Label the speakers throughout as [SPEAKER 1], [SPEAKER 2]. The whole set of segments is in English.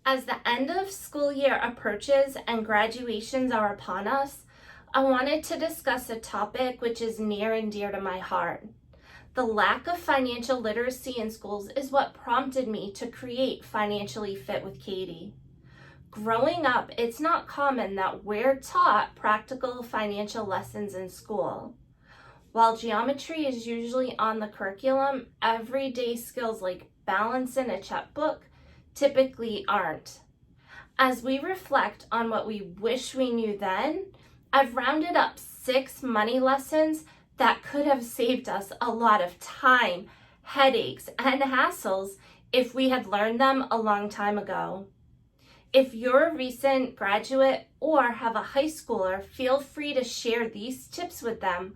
[SPEAKER 1] As the end of school year approaches and graduations are upon us, I wanted to discuss a topic which is near and dear to my heart. The lack of financial literacy in schools is what prompted me to create Financially Fit with Katie. Growing up, it's not common that we're taught practical financial lessons in school. While geometry is usually on the curriculum, everyday skills like balancing a checkbook typically aren't. As we reflect on what we wish we knew then, I've rounded up 6 money lessons that could have saved us a lot of time, headaches, and hassles if we had learned them a long time ago. If you're a recent graduate or have a high schooler, feel free to share these tips with them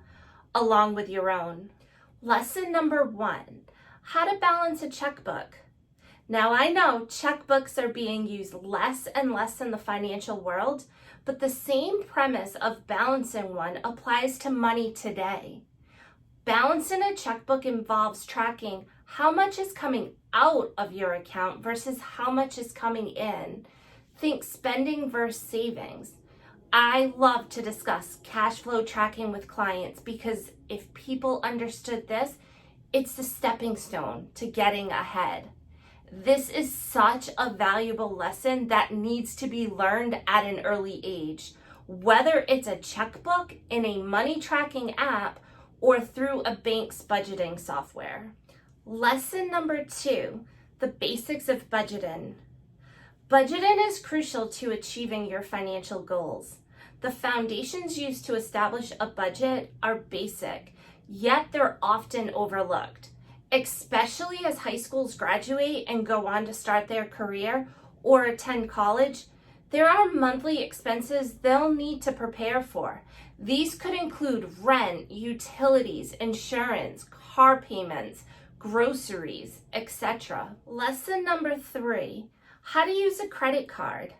[SPEAKER 1] along with your own. Lesson number 1, how to balance a checkbook. Now I know checkbooks are being used less and less in the financial world, but the same premise of balancing one applies to money today. Balancing a checkbook involves tracking how much is coming out of your account versus how much is coming in. Think spending versus savings. I love to discuss cash flow tracking with clients because if people understood this, it's the stepping stone to getting ahead. This is such a valuable lesson that needs to be learned at an early age, whether it's a checkbook in a money tracking app or through a bank's budgeting software. Lesson number 2, the basics of budgeting. Budgeting is crucial to achieving your financial goals. The foundations used to establish a budget are basic, yet they're often overlooked, especially as high schools graduate and go on to start their career or attend college. There are monthly expenses they'll need to prepare for. These could include rent, utilities, insurance, car payments, groceries, etc. Lesson number 3, how to use a credit card.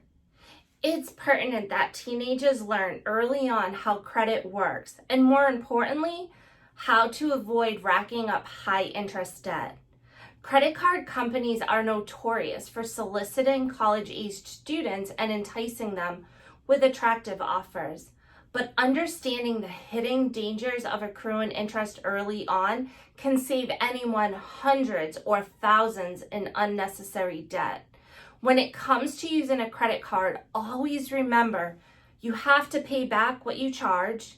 [SPEAKER 1] It's pertinent that teenagers learn early on how credit works, and more importantly, how to avoid racking up high interest debt. Credit card companies are notorious for soliciting college-aged students and enticing them with attractive offers. But understanding the hidden dangers of accruing interest early on can save anyone hundreds or thousands in unnecessary debt. When it comes to using a credit card, always remember you have to pay back what you charge.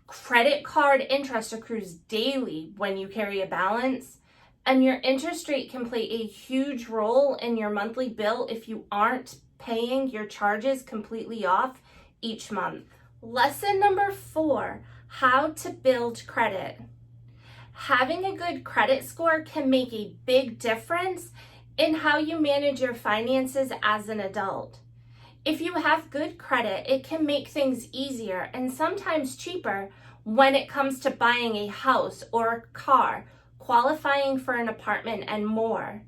[SPEAKER 1] Credit card interest accrues daily when you carry a balance, and your interest rate can play a huge role in your monthly bill if you aren't paying your charges completely off each month. Lesson number 4, how to build credit. Having a good credit score can make a big difference in how you manage your finances as an adult. If you have good credit, it can make things easier and sometimes cheaper when it comes to buying a house or a car, qualifying for an apartment, and more.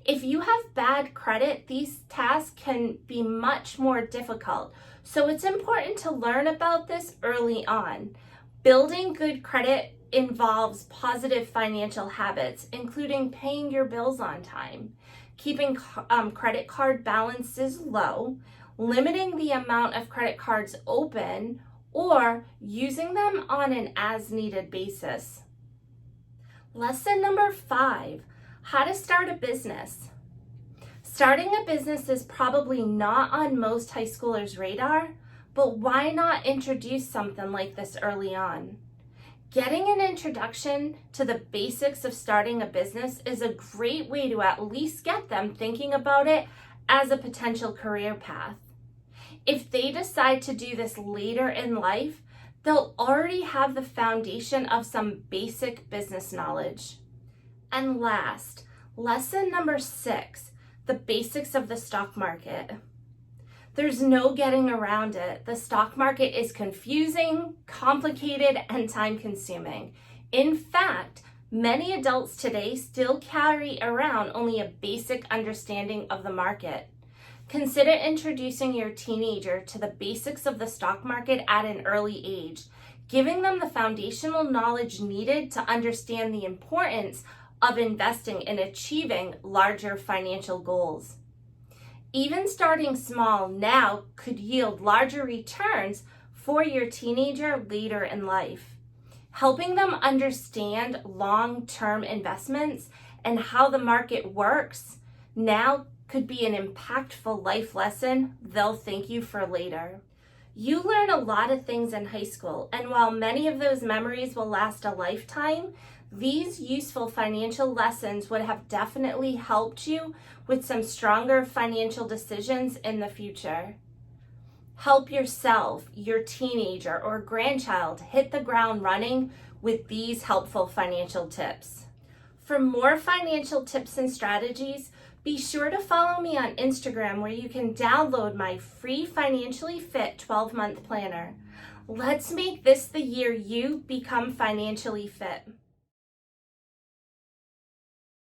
[SPEAKER 1] If you have bad credit, these tasks can be much more difficult, so it's important to learn about this early on. Building good credit involves positive financial habits, including paying your bills on time, keeping credit card balances low, limiting the amount of credit cards open, or using them on an as-needed basis. Lesson number 5, how to start a business. Starting a business is probably not on most high schoolers' radar, but why not introduce something like this early on? Getting an introduction to the basics of starting a business is a great way to at least get them thinking about it as a potential career path. If they decide to do this later in life, they'll already have the foundation of some basic business knowledge. And last, lesson number 6, the basics of the stock market. There's no getting around it. The stock market is confusing, complicated, and time-consuming. In fact, many adults today still carry around only a basic understanding of the market. Consider introducing your teenager to the basics of the stock market at an early age, giving them the foundational knowledge needed to understand the importance of investing in achieving larger financial goals. Even starting small now could yield larger returns for your teenager later in life. Helping them understand long-term investments and how the market works now could be an impactful life lesson they'll thank you for later. You learn a lot of things in high school, and while many of those memories will last a lifetime, these useful financial lessons would have definitely helped you with some stronger financial decisions in the future. Help yourself, your teenager, or grandchild hit the ground running with these helpful financial tips. For more financial tips and strategies, be sure to follow me on Instagram, where you can download my free Financially Fit 12-month planner. Let's make this the year you become financially fit.